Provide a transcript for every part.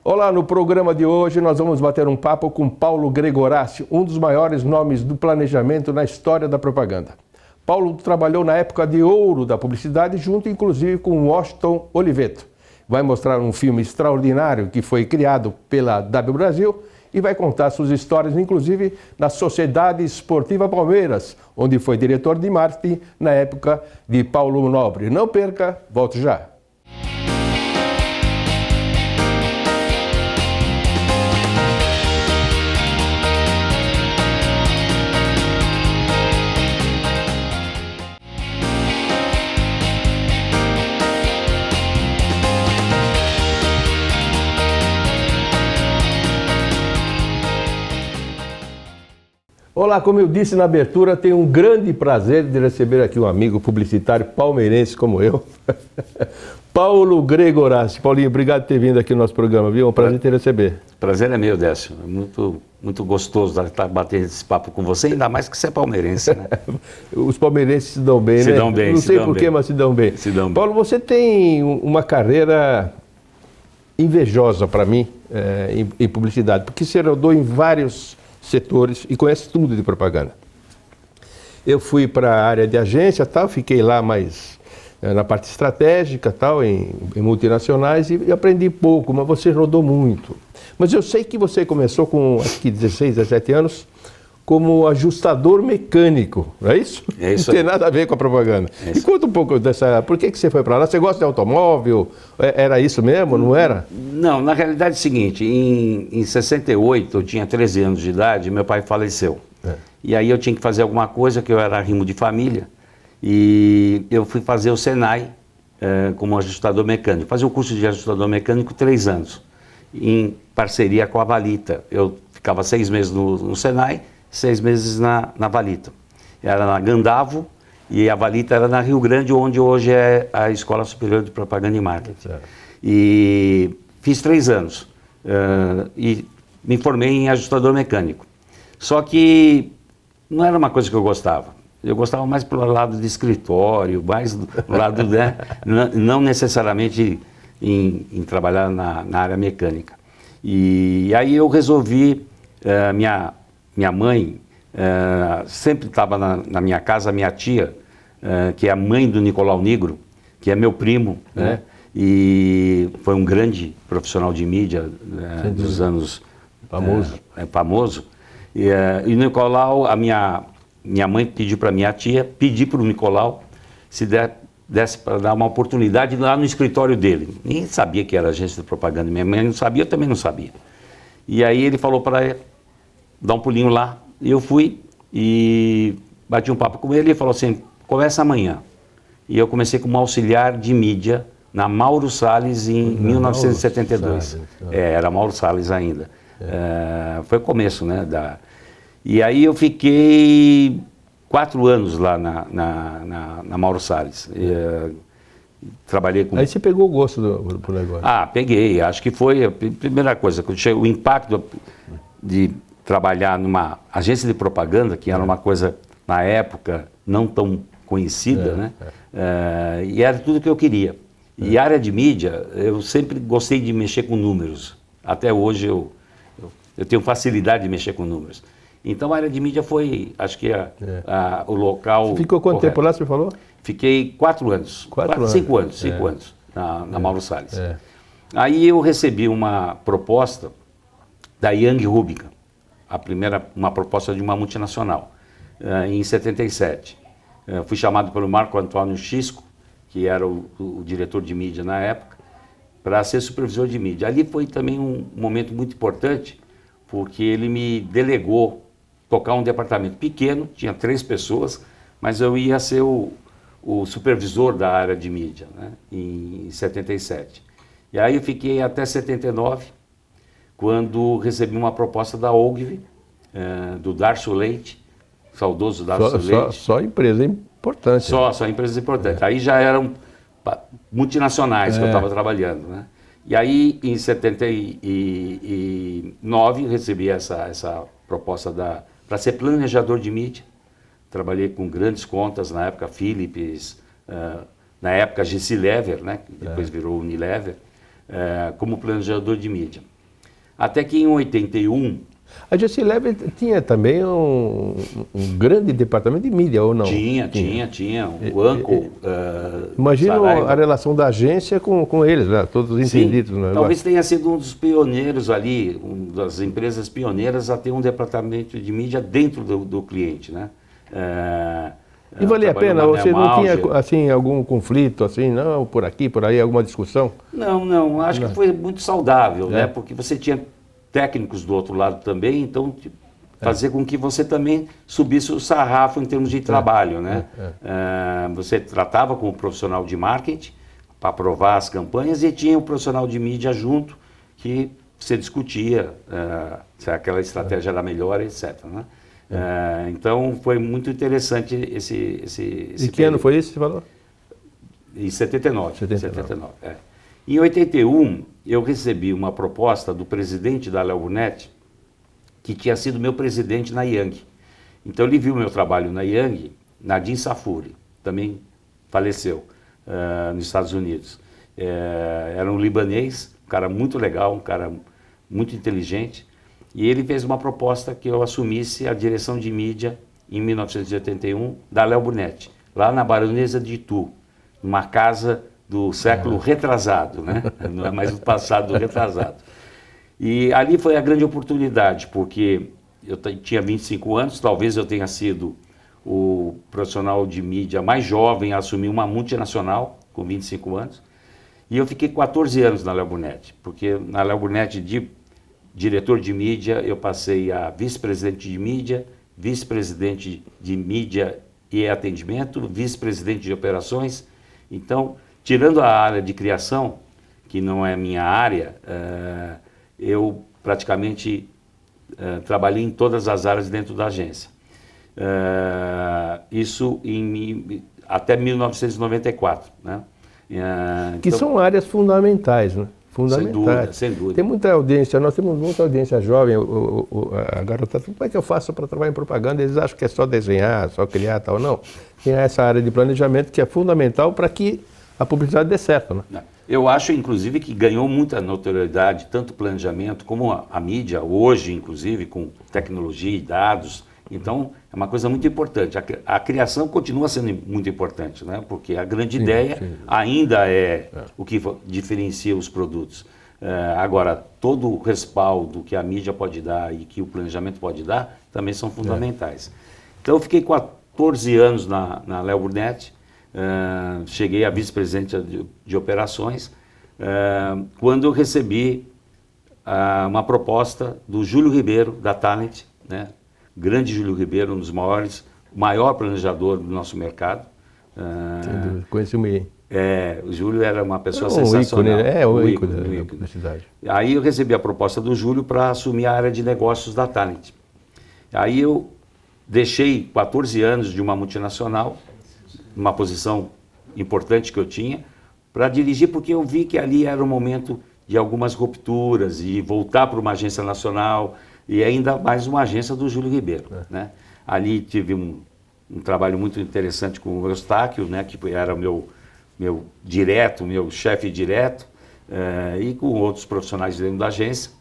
Olá, no programa de hoje nós vamos bater um papo com Paulo Gregorassi, um dos maiores nomes do planejamento na história da propaganda. Paulo trabalhou na época de ouro da publicidade, junto inclusive com Washington Oliveto. Vai mostrar um filme extraordinário que foi criado pela W Brasil e vai contar suas histórias, inclusive na Sociedade Esportiva Palmeiras, onde foi diretor de marketing na época de Paulo Nobre. Não perca, volto já. Olá, como eu disse na abertura, tenho um grande prazer de receber aqui um amigo publicitário palmeirense como eu, Paulo Gregorassi. Paulinho, obrigado por ter vindo aqui no nosso programa, viu? É um prazer te receber. Prazer é meu, Décio. É muito gostoso estar batendo esse papo com você, ainda mais que você é palmeirense, né? Os palmeirenses se dão bem, né? Se dão bem, não sei porquê, mas se dão bem. Se dão bem. Paulo, você tem uma carreira invejosa para mim em publicidade, porque você rodou em vários setores e conhece tudo de propaganda. Eu fui para a área de agência, tal, fiquei lá mais na parte estratégica, tal, em multinacionais e aprendi pouco, mas você rodou muito. Mas eu sei que você começou com, acho que 16, 17 anos, como ajustador mecânico, não é isso? É isso. Não tem nada a ver com a propaganda. E conta um pouco dessa... Por que você foi para lá? Você gosta de automóvel? Era isso mesmo, não era? Não, na realidade é o seguinte, em 68, eu tinha 13 anos de idade, meu pai faleceu. E aí eu tinha que fazer alguma coisa, que eu era arrimo de família, e eu fui fazer o Senai como ajustador mecânico. Fazer o curso de ajustador mecânico 3 anos, em parceria com a Valita. Eu ficava 6 meses no Senai, 6 meses na Valita. Era na Gandavo e a Valita era na Rio Grande, onde hoje é a Escola Superior de Propaganda e Marketing. E fiz 3 anos e me formei em ajustador mecânico. Só que não era uma coisa que eu gostava. Eu gostava mais pelo lado de escritório, mais do lado, né, não necessariamente em trabalhar na área mecânica. E aí eu resolvi, minha mãe sempre estava na minha casa, minha tia, que é a mãe do Nicolau Nigro, que é meu primo, né? E foi um grande profissional de mídia dos anos... Famoso. Famoso. E o Nicolau, a minha mãe pediu para minha tia, pedir para o Nicolau se desse para dar uma oportunidade lá no escritório dele. Nem sabia que era agência de propaganda, minha mãe não sabia, eu também não sabia. E aí ele falou para dar um pulinho lá, e eu fui e bati um papo com ele e falou assim, começa amanhã. E eu comecei como auxiliar de mídia na Mauro Salles em 1972. Era Mauro Salles ainda. Foi o começo, né? E aí eu fiquei 4 anos lá na Mauro Salles. Trabalhei com... Aí você pegou o gosto do negócio. Peguei. Acho que foi a primeira coisa. O impacto de trabalhar numa agência de propaganda, que era uma coisa, na época, não tão conhecida, né? E era tudo que eu queria. E a área de mídia, eu sempre gostei de mexer com números. Até hoje eu tenho facilidade de mexer com números. Então a área de mídia foi, acho que o local... Você ficou quanto tempo lá, você falou? Fiquei 4 anos. 5 anos, 5 anos na Mauro Salles. Aí eu recebi uma proposta da Young Rubicon, uma proposta de uma multinacional, em 77. Fui chamado pelo Marco Antônio Xisco, que era o diretor de mídia na época, para ser supervisor de mídia. Ali foi também um momento muito importante, porque ele me delegou tocar um departamento pequeno, tinha 3 pessoas, mas eu ia ser o supervisor da área de mídia, né, em 77. E aí eu fiquei até 79, quando recebi uma proposta da Ogilvy, do Darcio Leite, saudoso Darcio Leite. Só empresa importante. Só empresas importantes. Aí já eram multinacionais que eu estava trabalhando, né? E aí, em 79, recebi essa proposta para ser planejador de mídia. Trabalhei com grandes contas, na época Philips, na época GC Lever, né, que depois virou Unilever, como planejador de mídia. Até que em 81... A GC Leve tinha também um grande departamento de mídia, ou não? Tinha. O Anco... Imagino a relação da agência com eles, né? Todos entendidos. Sim, talvez tenha sido um dos pioneiros ali, uma das empresas pioneiras a ter um departamento de mídia dentro do cliente, né? E valia a pena? Você não tinha assim, algum conflito, assim, não, por aqui, por aí, alguma discussão? Não, acho que foi muito saudável, né? Porque você tinha técnicos do outro lado também, então fazer com que você também subisse o sarrafo em termos de trabalho, né? Você tratava com o profissional de marketing para aprovar as campanhas e tinha o profissional de mídia junto que você discutia se aquela estratégia era melhor, etc. Né? Então foi muito interessante esse E que ano foi isso, você falou? Em 79. Em 81, eu recebi uma proposta do presidente da Léo Burnett, que tinha sido meu presidente na Yang. Então ele viu meu trabalho na Yang, Nadim Safuri, também faleceu nos Estados Unidos. Era um libanês, um cara muito legal, um cara muito inteligente, e ele fez uma proposta que eu assumisse a direção de mídia em 1981 da Léo Burnett, lá na Baronesa de Itu, numa casa do século retrasado, né? Não é mais do passado, do retrasado. E ali foi a grande oportunidade, porque eu tinha 25 anos, talvez eu tenha sido o profissional de mídia mais jovem a assumir uma multinacional, com 25 anos, e eu fiquei 14 anos na Léo Burnett, porque na Léo Burnett, de diretor de mídia, eu passei a vice-presidente de mídia, vice-presidente de mídia e atendimento, vice-presidente de operações. Então, tirando a área de criação, que não é minha área, eu praticamente trabalhei em todas as áreas dentro da agência. Isso até 1994. Né? Que então, são áreas fundamentais, né? Fundamentais. Sem dúvida. Tem muita audiência, nós temos muita audiência jovem, a garotada, como é que eu faço para trabalhar em propaganda? Eles acham que é só desenhar, só criar tal. Não. Tem essa área de planejamento que é fundamental para que a publicidade dê certo. Né? Eu acho, inclusive, que ganhou muita notoriedade, tanto o planejamento como a mídia, hoje, inclusive, com tecnologia e dados. Então, é uma coisa muito importante. A criação continua sendo muito importante, né? Porque a grande ideia ainda é o que diferencia os produtos. Agora, todo o respaldo que a mídia pode dar e que o planejamento pode dar também são fundamentais. Então, eu fiquei 14 anos na Léo Burnett, cheguei a vice-presidente de operações, quando eu recebi uma proposta do Júlio Ribeiro, da Talent, né? Grande Júlio Ribeiro, um dos maiores, o maior planejador do nosso mercado. Conheci bem. O Júlio era uma pessoa sensacional. Ícone, né? O ícone da publicidade. Aí eu recebi a proposta do Júlio para assumir a área de negócios da Talent. Aí eu deixei 14 anos de uma multinacional, uma posição importante que eu tinha, para dirigir, porque eu vi que ali era o momento de algumas rupturas e voltar para uma agência nacional, e ainda mais uma agência do Júlio Ribeiro. Né? Ali tive um trabalho muito interessante com o Eustáquio, né, que era meu chefe direto, e com outros profissionais dentro da agência.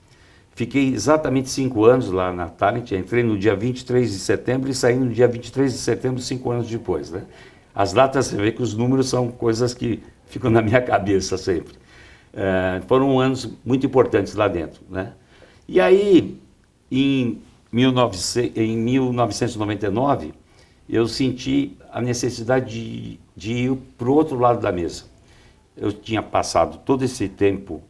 Fiquei exatamente 5 anos lá na Talent, entrei no dia 23 de setembro e saí no dia 23 de setembro, 5 anos depois. Né? As datas, você vê que os números são coisas que ficam na minha cabeça sempre. Foram anos muito importantes lá dentro. Né? E aí, em 1999, eu senti a necessidade de ir para o outro lado da mesa. Eu tinha passado todo esse tempo,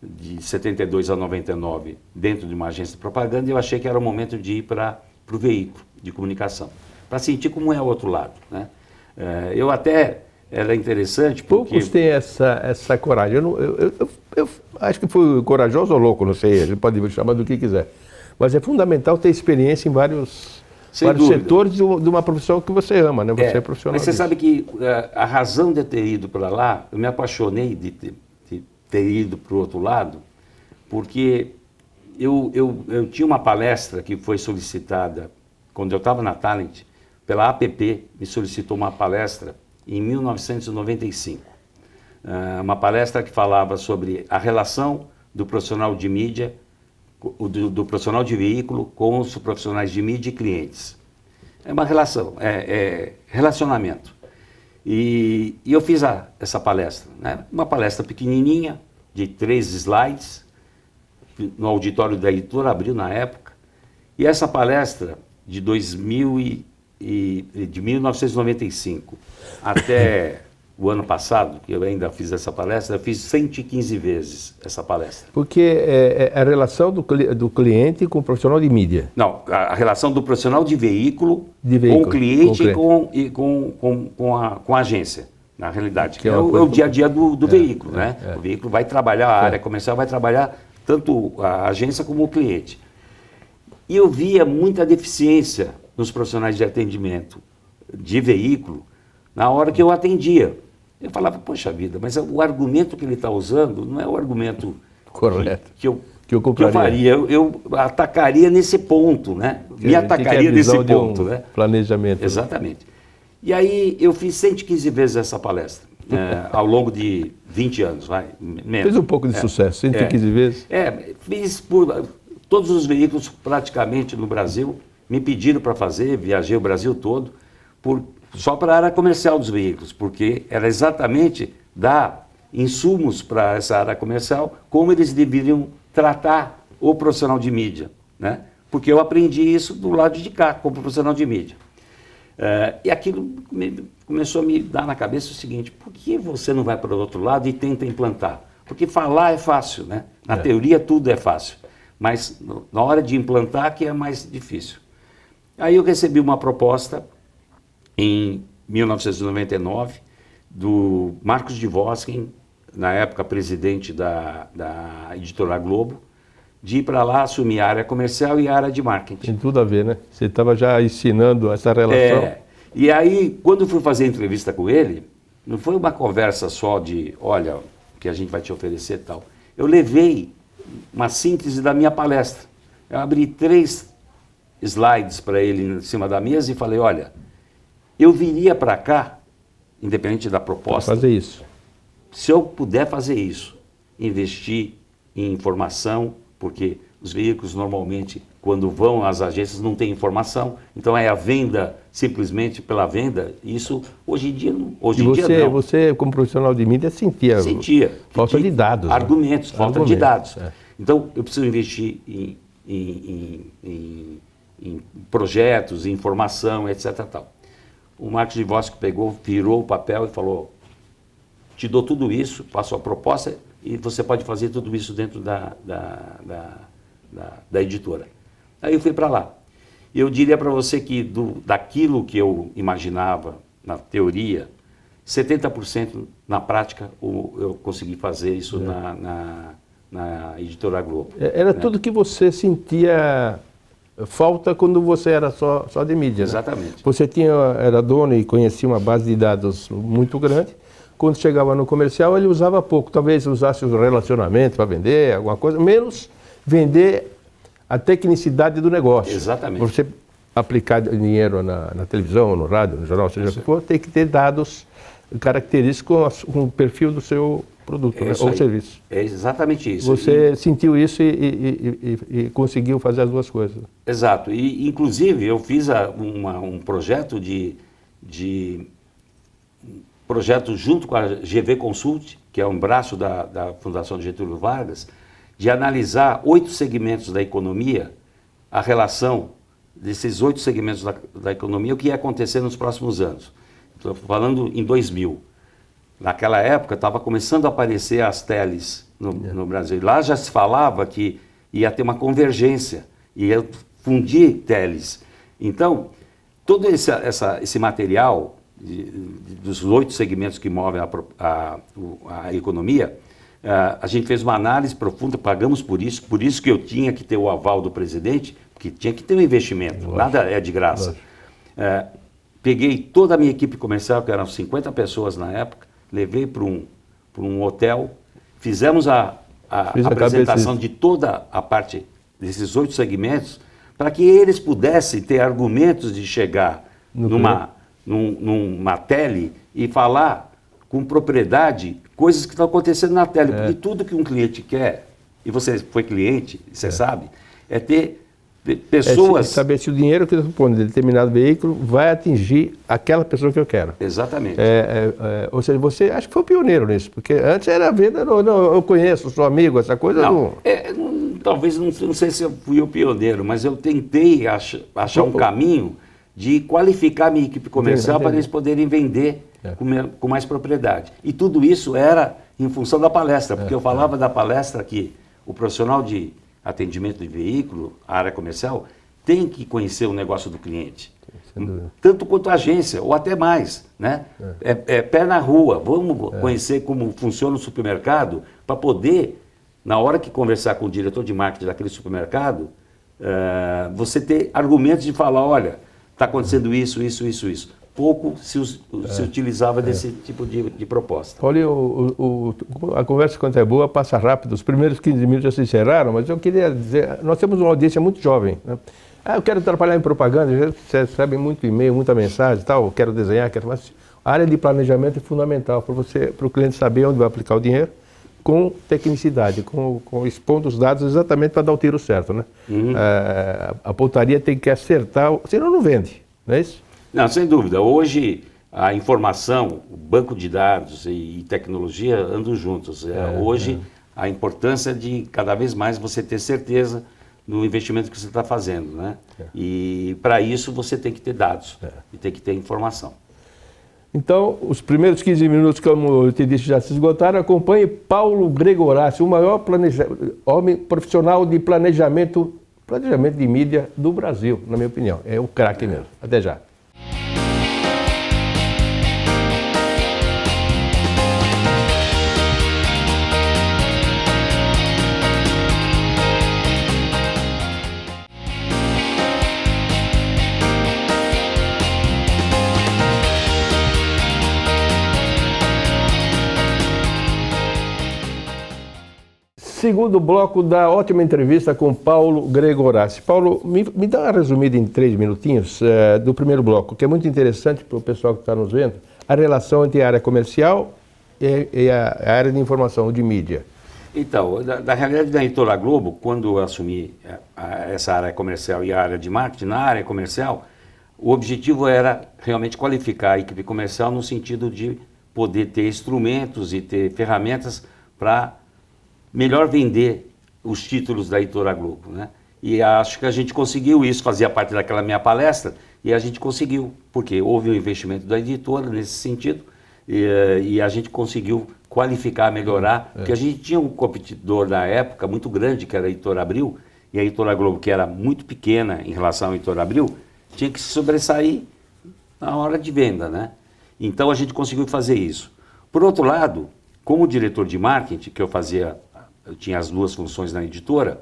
de 72 a 99, dentro de uma agência de propaganda, e eu achei que era o momento de ir para o veículo de comunicação, para sentir como é o outro lado. Né? Eu até... Era interessante porque... Poucos têm essa coragem. Eu acho que fui corajoso ou louco, não sei, ele pode me chamar do que quiser. Mas é fundamental ter experiência em vários setores de uma profissão que você ama, né? Você é profissional. Mas você sabe que a razão de eu ter ido para lá, eu me apaixonei de ter ido para o outro lado, porque eu tinha uma palestra que foi solicitada, quando eu estava na Talent, pela APP, me solicitou uma palestra em 1995. Uma palestra que falava sobre a relação do profissional de mídia do profissional de veículo com os profissionais de mídia e clientes. É uma relação, é relacionamento. E eu fiz essa palestra, né? Uma palestra pequenininha, de 3 slides, no auditório da Editora Abril na época. E essa palestra, de 1995 até o ano passado, que eu ainda fiz essa palestra, eu fiz 115 vezes essa palestra. Porque é a relação do cliente com o profissional de mídia. Não, a relação do profissional de veículo com o cliente e com a agência, na realidade. Que é o dia a dia do veículo, né? O veículo vai trabalhar, a área comercial vai trabalhar tanto a agência como o cliente. E eu via muita deficiência nos profissionais de atendimento de veículo na hora que eu atendia. Eu falava, poxa vida, mas o argumento que ele está usando não é o argumento correto que eu faria. Eu atacaria nesse ponto, né? Me atacaria nesse ponto, né? Planejamento. Exatamente. E aí eu fiz 115 vezes essa palestra, ao longo de 20 anos, menos. Fez um pouco de sucesso, 115 vezes? Fiz por todos os veículos praticamente no Brasil, me pediram para fazer, viajei o Brasil todo, só para a área comercial dos veículos, porque era exatamente dar insumos para essa área comercial, como eles deveriam tratar o profissional de mídia, né? Porque eu aprendi isso do lado de cá, como profissional de mídia. E aquilo começou a me dar na cabeça o seguinte, por que você não vai para o outro lado e tenta implantar? Porque falar é fácil, né? Na teoria tudo é fácil, mas na hora de implantar que é mais difícil. Aí eu recebi uma proposta em 1999, do Marcos de Vosken, na época presidente da Editora Globo, de ir para lá assumir a área comercial e a área de marketing. Tem tudo a ver, né? Você estava já ensinando essa relação. E aí, quando eu fui fazer a entrevista com ele, não foi uma conversa só de, olha, o que a gente vai te oferecer e tal. Eu levei uma síntese da minha palestra. Eu abri 3 slides para ele em cima da mesa e falei, olha, eu viria para cá, independente da proposta, fazer isso. Se eu puder fazer isso, investir em informação, porque os veículos normalmente, quando vão às agências, não têm informação, então é a venda simplesmente pela venda, isso hoje em dia não. Você, como profissional de mídia, sentia falta de dados. Argumentos, falta de dados. Então, eu preciso investir em projetos, em informação, etc. Tal. O Marcos de Vosken pegou, virou o papel e falou, te dou tudo isso, faço a proposta e você pode fazer tudo isso dentro da editora. Aí eu fui para lá. Eu diria para você que daquilo que eu imaginava na teoria, 70% na prática eu consegui fazer isso na Editora Globo. Era tudo que você sentia falta quando você era só de mídia. Exatamente. Né? Você era dono e conhecia uma base de dados muito grande. Quando chegava no comercial, ele usava pouco. Talvez usasse os relacionamentos para vender, alguma coisa, menos vender a tecnicidade do negócio. Exatamente. Você aplicar dinheiro na televisão, no rádio, no jornal, seja o que for, tem que ter dados característicos com o perfil do seu produto, né? Ou serviço. É exatamente isso. Você sentiu isso e conseguiu fazer as duas coisas. Exato. E, inclusive, eu fiz um projeto projeto junto com a GV Consult, que é um braço da Fundação Getúlio Vargas, de analisar 8 segmentos da economia, a relação desses 8 segmentos da economia, o que ia acontecer nos próximos anos. Estou falando em 2000. Naquela época, estava começando a aparecer as teles no Brasil. E lá já se falava que ia ter uma convergência, ia fundir teles. Então, todo esse material dos 8 segmentos que movem a economia, a gente fez uma análise profunda, pagamos por isso que eu tinha que ter o aval do presidente, porque tinha que ter um investimento, nada é de graça. Peguei toda a minha equipe comercial, que eram 50 pessoas na época, levei para um hotel, fizemos a apresentação de toda a parte desses 8 segmentos, para que eles pudessem ter argumentos de chegar numa tele e falar com propriedade coisas que estão acontecendo na tele. Porque tudo que um cliente quer e você foi cliente, você sabe, é ter pessoas... saber se o dinheiro que eu estou pondo em determinado veículo vai atingir aquela pessoa que eu quero. Exatamente. Ou seja, você acho que foi o pioneiro nisso, porque antes era a venda, não, eu conheço, sou amigo, essa coisa não. Talvez, não sei se eu fui o pioneiro, mas eu tentei achar um caminho de qualificar a minha equipe comercial para eles poderem vender com mais propriedade. E tudo isso era em função da palestra, porque eu falava da palestra que o profissional de atendimento de veículo, a área comercial, tem que conhecer o negócio do cliente. Tanto quanto a agência, ou até mais. Né? Pé na rua, vamos conhecer como funciona o supermercado, para poder, na hora que conversar com o diretor de marketing daquele supermercado, você ter argumentos de falar, olha, está acontecendo isso. Pouco se utilizava desse tipo de proposta. Olha, a conversa, quando é boa, passa rápido. Os primeiros 15 minutos já se encerraram, mas eu queria dizer, nós temos uma audiência muito jovem. Né? Eu quero trabalhar em propaganda, você recebe muito e-mail, muita mensagem e tal, eu quero desenhar, mas a área de planejamento é fundamental para o cliente saber onde vai aplicar o dinheiro, com tecnicidade, com expondo os dados exatamente para dar o tiro certo. Né? A pontaria tem que acertar, senão não vende, não é isso? Não, sem dúvida. Hoje a informação, o banco de dados e tecnologia andam juntos. Hoje a importância de cada vez mais você ter certeza no investimento que você está fazendo. Né? E para isso você tem que ter dados e tem que ter informação. Então, os primeiros 15 minutos, como eu te disse, já se esgotaram. Acompanhe Paulo Gregorassi, o maior homem profissional de planejamento de mídia do Brasil, na minha opinião. É o craque mesmo. Até já. Segundo bloco da ótima entrevista com Paulo Gregorassi. Paulo, me dá uma resumida em 3 minutinhos do primeiro bloco, que é muito interessante para o pessoal que está nos vendo, a relação entre a área comercial e a área de informação, de mídia. Então, da realidade da Editora Globo, quando eu assumi essa área comercial e a área de marketing, na área comercial, o objetivo era realmente qualificar a equipe comercial no sentido de poder ter instrumentos e ter ferramentas para melhor vender os títulos da Editora Globo, né? E acho que a gente conseguiu isso, fazia parte daquela minha palestra, e a gente conseguiu, porque houve um investimento da editora nesse sentido, e a gente conseguiu qualificar, melhorar, porque a gente tinha um competidor na época muito grande, que era a Editora Abril, e a Editora Globo, que era muito pequena em relação à Editora Abril, tinha que se sobressair na hora de venda, né? Então a gente conseguiu fazer isso. Por outro lado, como diretor de marketing, que eu tinha as 2 funções na editora,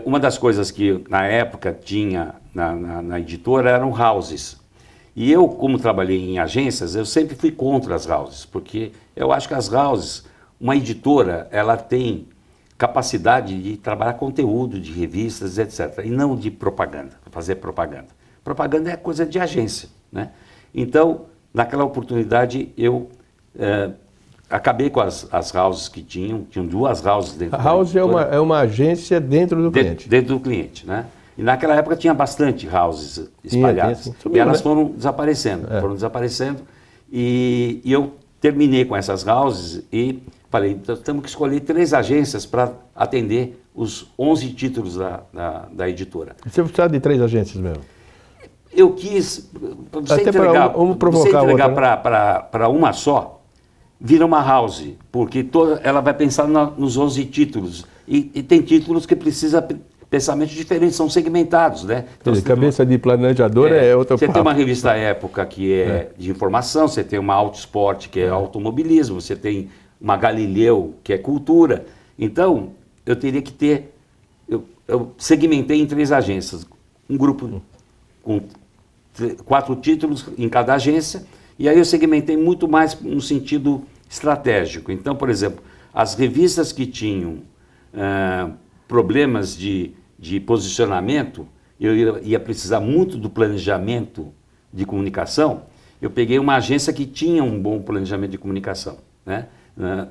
uma das coisas que na época tinha na editora eram houses. E eu, como trabalhei em agências, eu sempre fui contra as houses, porque eu acho que as houses, uma editora, ela tem capacidade de trabalhar conteúdo de revistas, etc., e não de propaganda, fazer propaganda. Propaganda é coisa de agência, né? Então, naquela oportunidade, eu acabei com as houses que tinham 2 houses dentro A house é uma agência dentro do cliente. Dentro do cliente, né? E naquela época tinha bastante houses espalhadas. E elas foram desaparecendo, e eu terminei com essas houses e falei, então, temos que escolher 3 agências para atender os 11 títulos da editora. Você precisava de 3 agências mesmo? Eu quis, você entregar para uma só, vira uma house, porque ela vai pensar nos 11 títulos. E tem títulos que precisam pensamentos diferentes, são segmentados, né? Então, cabeça de planejador é outra Você tem uma revista Época que é de informação, você tem uma Autosport que é automobilismo, você tem uma Galileu que é cultura. Então, eu teria que ter... Eu segmentei em 3 agências. Um grupo com 4 títulos em cada agência, e aí eu segmentei muito mais no sentido estratégico. Então, por exemplo, as revistas que tinham problemas de posicionamento, eu ia precisar muito do planejamento de comunicação, eu peguei uma agência que tinha um bom planejamento de comunicação, né?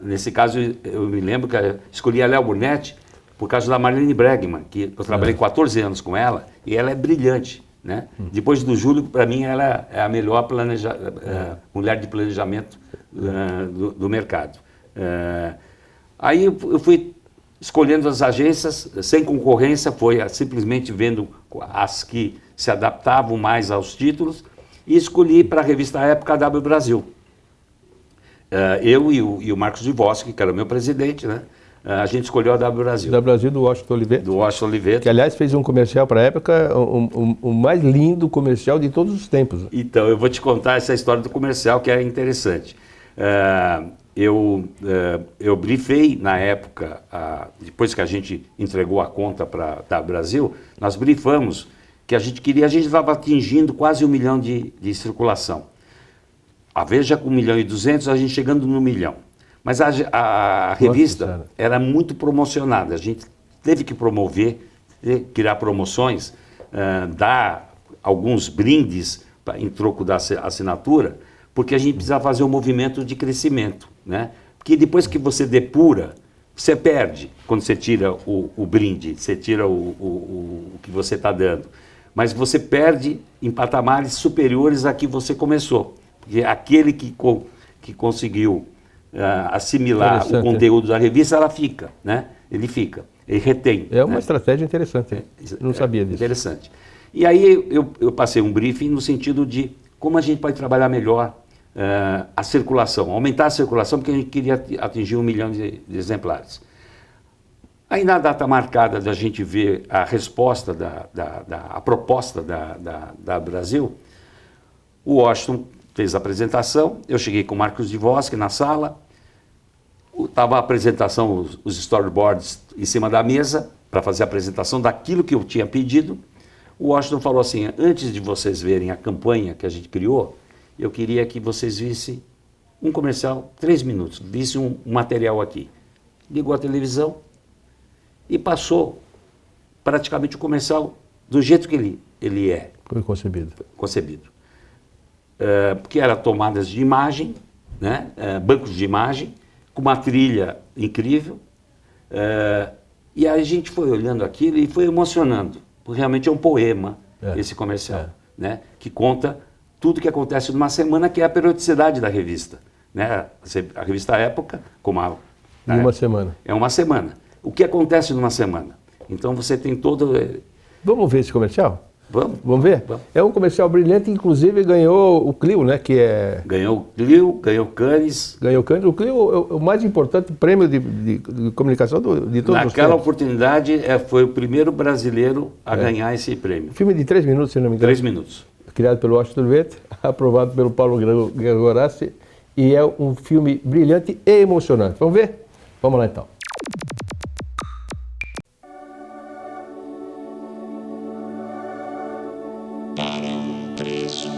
Nesse caso, eu me lembro que eu escolhi a Léo Burnett por causa da Marlene Bregman, que eu trabalhei 14 anos com ela, e ela é brilhante, né? Depois do Júlio, para mim, ela é a melhor mulher de planejamento do mercado. Aí eu fui escolhendo as agências, sem concorrência, foi simplesmente vendo as que se adaptavam mais aos títulos, e escolhi para a revista Época a W Brasil. Eu e o Marcos Divoski, que era o meu presidente, né? A gente escolheu a W Brasil. Da Brasil, do Washington Oliveto. Do Washington Oliveto. Que, aliás, fez um comercial para a época, o mais lindo comercial de todos os tempos. Então, eu vou te contar essa história do comercial, que é interessante. Eu briefei, na época, depois que a gente entregou a conta para a W Brasil, nós briefamos que a gente estava atingindo quase 1 milhão de circulação. A Veja com 1.200.000, a gente chegando no 1 milhão. Mas a revista era muito promocionada. A gente teve que promover, criar promoções, dar alguns brindes em troco da assinatura, porque a gente precisava fazer um movimento de crescimento, né? Porque depois que você depura, você perde quando você tira o brinde, você tira o que você está dando. Mas você perde em patamares superiores a que você começou. Porque aquele que conseguiu assimilar o conteúdo da revista, ela fica, né? Ele fica, ele retém. É uma estratégia interessante, não sabia disso. Interessante. E aí eu passei um briefing no sentido de como a gente pode trabalhar melhor a circulação, aumentar a circulação, porque a gente queria atingir 1 milhão de exemplares. Aí na data marcada da gente ver a resposta, a proposta da Brasil, o Washington fez a apresentação, eu cheguei com o Marcos Divoski na sala, estava a apresentação, os storyboards em cima da mesa, para fazer a apresentação daquilo que eu tinha pedido. O Washington falou assim, antes de vocês verem a campanha que a gente criou, eu queria que vocês vissem um comercial, 3 minutos, vissem um material aqui. Ligou a televisão e passou praticamente o comercial do jeito que ele é. Foi concebido. Porque era tomadas de imagem, né? Bancos de imagem, com uma trilha incrível. E aí a gente foi olhando aquilo e foi emocionando. Porque realmente é um poema esse comercial, né? Que conta tudo que acontece numa semana, que é a periodicidade da revista, né? A revista Época, como uma semana. É uma semana. O que acontece numa semana? Então você tem todo... Vamos ver esse comercial? Vamos ver? Vamos. É um comercial brilhante, inclusive ganhou o Clio, né? Que é... Ganhou o Clio, ganhou o Cannes. Ganhou o Cannes. O Clio é o mais importante prêmio de comunicação de todos os tempos. Naquela oportunidade, foi o primeiro brasileiro a ganhar esse prêmio. Filme de 3 minutos, se não me engano. 3 minutos. Criado pelo Washington Oliveto, aprovado pelo Paulo Gregorassi, e é um filme brilhante e emocionante. Vamos ver? Vamos lá então. Para um preso,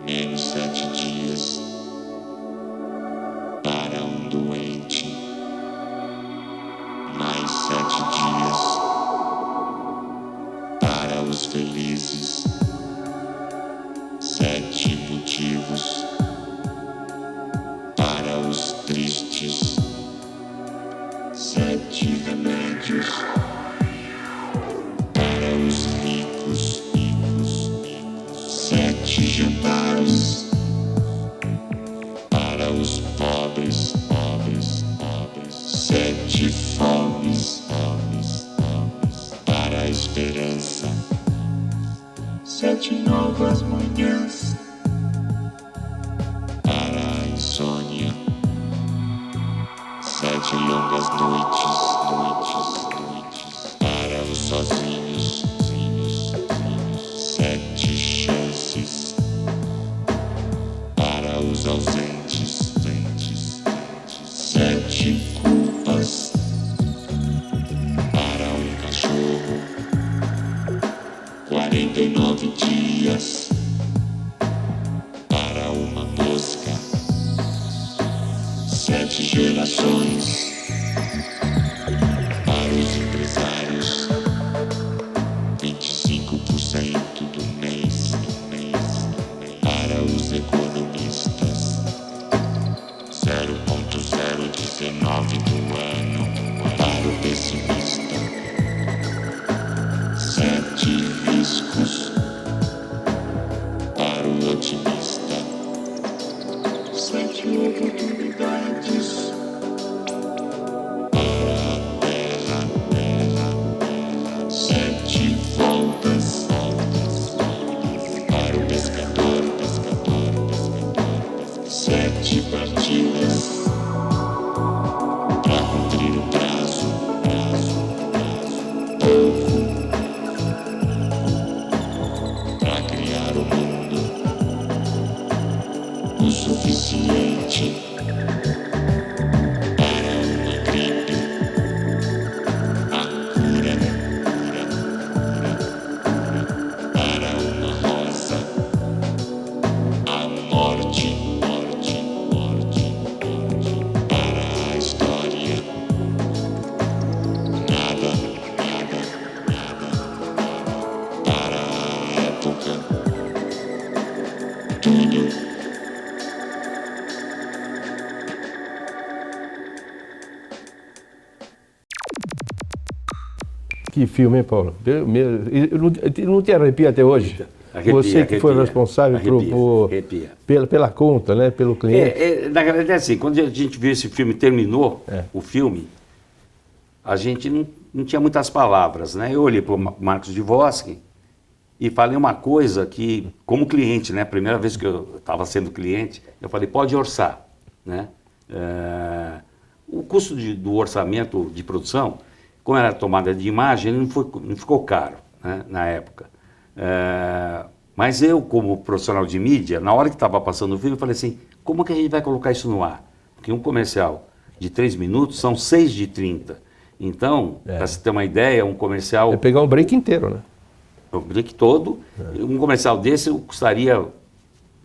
menos 7 dias. Para um doente, mais 7 dias. Para os felizes, 7 motivos. Para os tristes, 7 remédios. Para os ricos, 7 jantares. Para os pobres, 7 fomes. Para a esperança, 7 novas manhãs. Para a insônia, 7 longas noites. Para os sozinhos, 7 chances. Para os ausentes, 7 culpas. Para um cachorro, 49 dias. Para uma mosca, 7 gerações. Para os empresários, 25% do mês. Para os economistas, sete oportunidades para a terra, sete voltas para o pescador, sete partidas para cumprir o prazo, para criar o mundo o suficiente para uma gripe, a cura para uma rosa, a morte para a história, nada para a época, tudo. Que filme, hein, Paulo? Não te arrepia até hoje? Arrepia, Você que foi arrepia, responsável arrepia. pela conta, né? Pelo cliente. Na verdade, é assim, quando a gente viu esse filme, terminou o filme, a gente não tinha muitas palavras, né? Eu olhei para o Marcos Dvorsky e falei uma coisa que, como cliente, né? Primeira vez que eu estava sendo cliente, eu falei, pode orçar, né? O custo do orçamento de produção, como era tomada de imagem, ele não ficou caro, né? Na época. Mas eu, como profissional de mídia, na hora que estava passando o filme, eu falei assim, como que a gente vai colocar isso no ar? Porque um comercial de 3 minutos são 6 de 30. Então, para você ter uma ideia, um comercial... É pegar um break inteiro, né? O break todo. Um comercial desse custaria,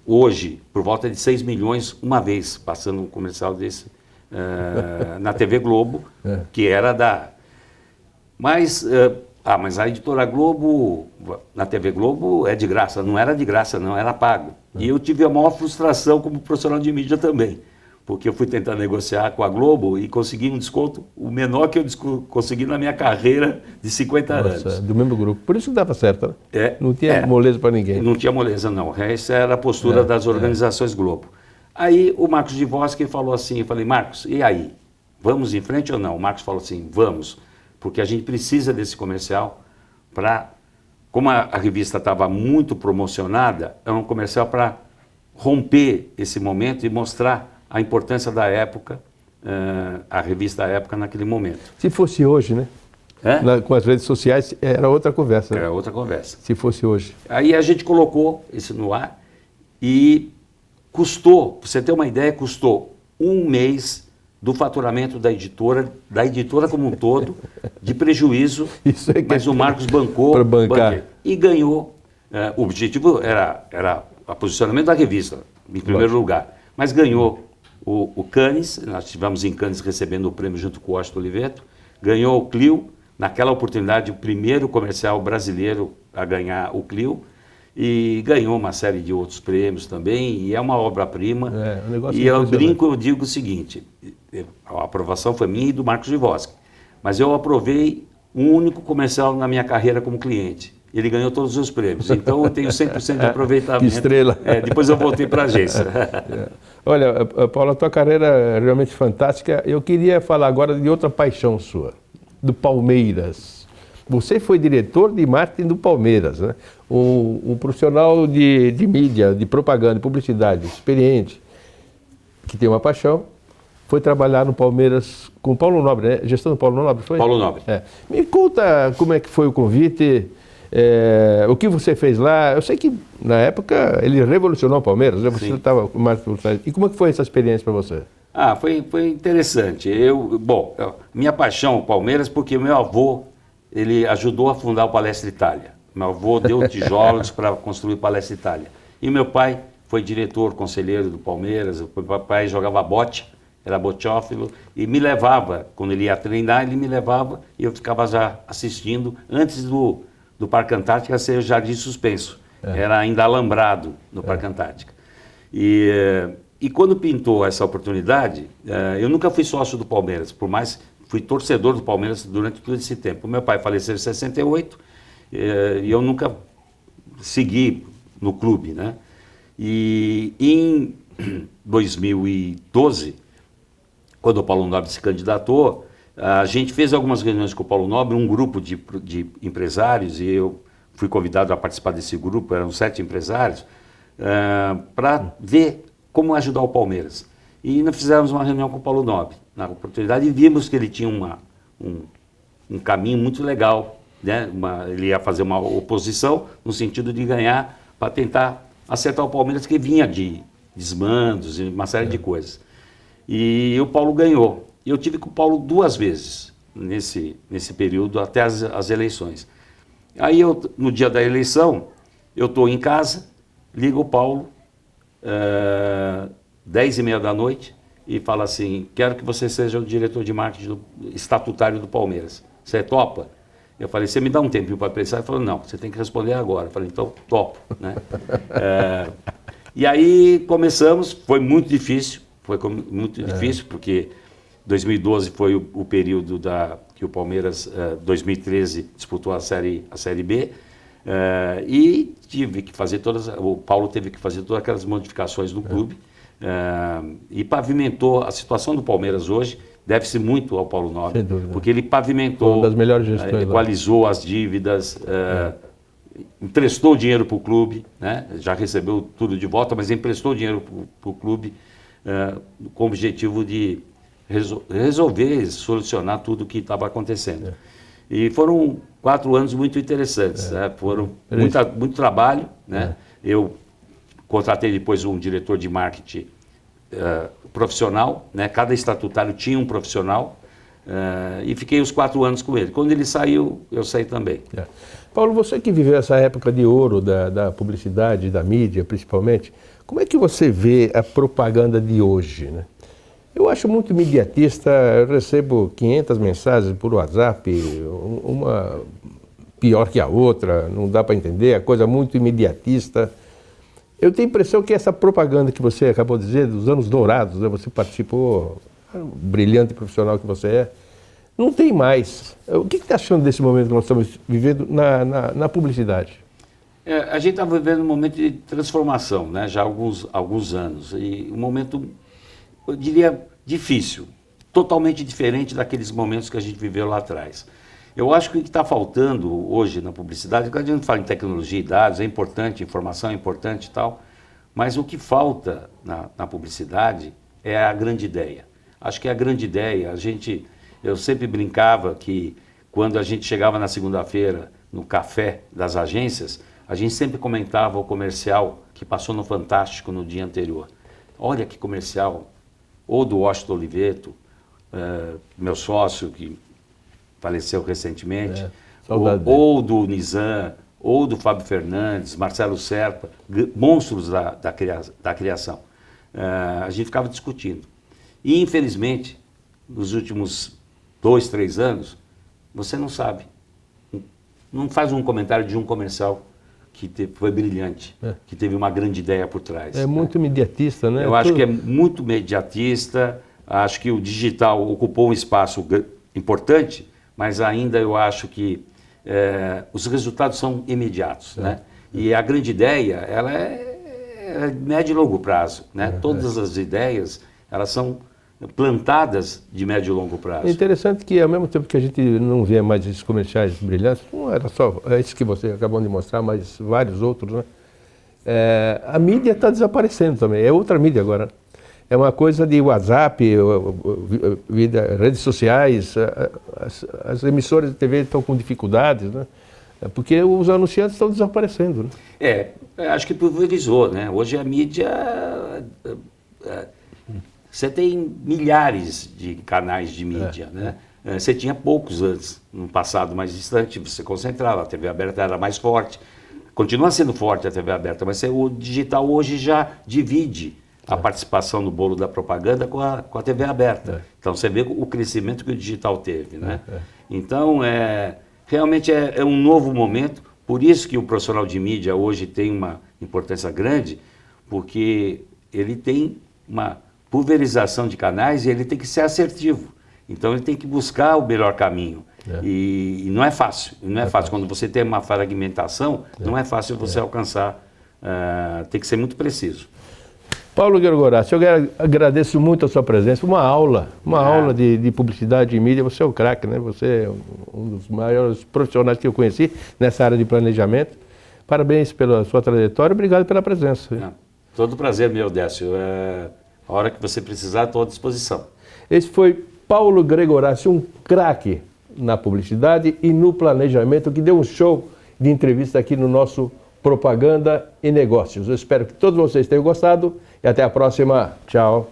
hoje, por volta de 6 milhões uma vez, passando um comercial desse na TV Globo, que era da... Mas a Editora Globo, na TV Globo, é de graça. Não era de graça, não, era pago. E eu tive a maior frustração como profissional de mídia também. Porque eu fui tentar negociar com a Globo e consegui um desconto, o menor que eu consegui na minha carreira de 50 anos. Do mesmo grupo. Por isso que dava certo, né? Não tinha É. moleza para ninguém. Não tinha moleza, não. Essa era a postura das organizações Globo. Aí o Marcos Dvorsky falou assim, eu falei, Marcos, e aí? Vamos em frente ou não? O Marcos falou assim, vamos, porque a gente precisa desse comercial para... Como a revista estava muito promocionada, é um comercial para romper esse momento e mostrar a importância da época, a revista Época naquele momento. Se fosse hoje, né? Com as redes sociais, era outra conversa. Era outra conversa. Se fosse hoje. Aí a gente colocou isso no ar e custou, para você ter uma ideia, custou um mês do faturamento da editora como um todo, de prejuízo, Isso é que mas o Marcos bancou para bancar. E ganhou. O objetivo era o posicionamento da revista, em primeiro lugar, mas ganhou o Cannes, nós estivemos em Cannes recebendo o prêmio junto com o Washington Oliveto, ganhou o Clio, naquela oportunidade o primeiro comercial brasileiro a ganhar o Clio, e ganhou uma série de outros prêmios também, e é uma obra-prima. Um negócio e eu brinco, eu digo o seguinte, a aprovação foi minha e do Marcos Dvorsky, mas eu aprovei um único comercial na minha carreira como cliente. Ele ganhou todos os prêmios, então eu tenho 100% de aproveitamento. Que estrela. Depois eu voltei para a agência. Olha, Paulo, a tua carreira é realmente fantástica. Eu queria falar agora de outra paixão sua, do Palmeiras. Você foi diretor de marketing do Palmeiras, né? Um profissional de mídia, de propaganda, de publicidade, experiente, que tem uma paixão, foi trabalhar no Palmeiras com o Paulo Nobre, né? Gestão do Paulo Nobre, foi? Paulo Nobre. Me conta como é que foi o convite, o que você fez lá. Eu sei que, na época, ele revolucionou o Palmeiras, né? Você estava com mais publicidade. E como é que foi essa experiência para você? Foi interessante. Minha paixão, o Palmeiras, porque meu avô, ele ajudou a fundar o Palestra Itália. Meu avô deu tijolos para construir o Palestra Itália. E meu pai foi diretor, conselheiro do Palmeiras. O papai jogava bote, era boteófilo, e me levava, quando ele ia treinar, ele me levava e eu ficava já assistindo, antes do Parque Antártica ser o Jardim Suspenso. Era ainda alambrado no Parque Antártica. E quando pintou essa oportunidade, eu nunca fui sócio do Palmeiras, por mais fui torcedor do Palmeiras durante todo esse tempo. Meu pai faleceu em 68 e eu nunca segui no clube, né? E em 2012, quando o Paulo Nobre se candidatou, a gente fez algumas reuniões com o Paulo Nobre, um grupo de empresários, e eu fui convidado a participar desse grupo, eram 7 empresários, para ver como ajudar o Palmeiras. E nós fizemos uma reunião com o Paulo Nobre, na oportunidade, e vimos que ele tinha um caminho muito legal, né? Ele ia fazer uma oposição no sentido de ganhar, para tentar acertar o Palmeiras, que vinha de desmandos e uma série de coisas. E o Paulo ganhou. Eu tive com o Paulo 2 vezes nesse período, até as eleições. Aí, no dia da eleição, eu estou em casa, ligo o Paulo, 10h30 da noite, e fala assim: quero que você seja o diretor de marketing estatutário do Palmeiras. Você topa? Eu falei: você me dá um tempinho para pensar? Ele falou: não, você tem que responder agora. Eu falei: então, topo. Né? E aí começamos, foi muito difícil, porque 2012 foi o período que o Palmeiras, 2013, disputou a Série B, e tive que fazer o Paulo teve que fazer todas aquelas modificações no clube, e pavimentou a situação do Palmeiras hoje. Deve-se muito ao Paulo Nobre, porque ele pavimentou, uma das melhores gestões, equalizou as dívidas, emprestou dinheiro para o clube, né? Já recebeu tudo de volta, mas emprestou dinheiro para o clube, com o objetivo de resolver, solucionar tudo o que estava acontecendo. E foram 4 anos muito interessantes, né? Foram muito trabalho, né? Eu contratei depois um diretor de marketing profissional, né? Cada estatutário tinha um profissional, e fiquei os 4 anos com ele. Quando ele saiu, eu saí também. Paulo, você que viveu essa época de ouro da publicidade, da mídia principalmente, como é que você vê a propaganda de hoje, né? Eu acho muito imediatista, eu recebo 500 mensagens por WhatsApp, uma pior que a outra, não dá para entender, a coisa muito imediatista. Eu tenho a impressão que essa propaganda que você acabou de dizer, dos anos dourados, né, você participou, brilhante profissional que você é, não tem mais. O que você está achando desse momento que nós estamos vivendo na publicidade? A gente está vivendo um momento de transformação, né, já há alguns anos, e um momento, eu diria, difícil, totalmente diferente daqueles momentos que a gente viveu lá atrás. Eu acho que o que está faltando hoje na publicidade, quando a gente fala em tecnologia e dados, é importante, informação é importante e tal, mas o que falta na publicidade é a grande ideia. Acho que a grande ideia, eu sempre brincava que quando a gente chegava na segunda-feira no café das agências, a gente sempre comentava o comercial que passou no Fantástico no dia anterior. Olha que comercial, ou do Washington Oliveto, meu sócio que faleceu recentemente, ou do Nizam, ou do Fábio Fernandes, Marcelo Serpa, monstros da criação. A gente ficava discutindo. E, infelizmente, nos últimos 2, 3 anos, você não sabe. Não faz um comentário de um comercial que foi brilhante, que teve uma grande ideia por trás. É muito imediatista, né? Eu acho que é muito imediatista, acho que o digital ocupou um espaço importante, mas ainda eu acho que os resultados são imediatos, né? E a grande ideia, ela é médio e longo prazo, né? Todas as ideias, elas são plantadas de médio e longo prazo. É interessante que, ao mesmo tempo que a gente não vê mais esses comerciais brilhantes, não era só esse que você acabou de mostrar, mas vários outros, né? A mídia está desaparecendo também, é outra mídia agora. É uma coisa de WhatsApp, redes sociais, as emissoras de TV estão com dificuldades, né? Porque os anunciantes estão desaparecendo, né? Acho que pulverizou, né? Hoje a mídia... Você tem milhares de canais de mídia, né? Você tinha poucos antes, no passado mais distante, você concentrava, a TV aberta era mais forte. Continua sendo forte a TV aberta, mas o digital hoje já divide a participação no bolo da propaganda com a TV aberta. Então você vê o crescimento que o digital teve, né? Então, realmente é um novo momento, por isso que o profissional de mídia hoje tem uma importância grande, porque ele tem uma pulverização de canais e ele tem que ser assertivo. Então ele tem que buscar o melhor caminho. E não é fácil. Não é fácil. Quando você tem uma fragmentação, não é fácil você alcançar. Tem que ser muito preciso. Paulo Gregorassi, eu agradeço muito a sua presença, uma aula de publicidade e mídia. Você é o craque, né? Você é um dos maiores profissionais que eu conheci nessa área de planejamento. Parabéns pela sua trajetória, obrigado pela presença. Todo prazer meu, Décio. A hora que você precisar, estou à disposição. Esse foi Paulo Gregorassi, um craque na publicidade e no planejamento, que deu um show de entrevista aqui no nosso Propaganda e Negócios. Eu espero que todos vocês tenham gostado e até a próxima. Tchau.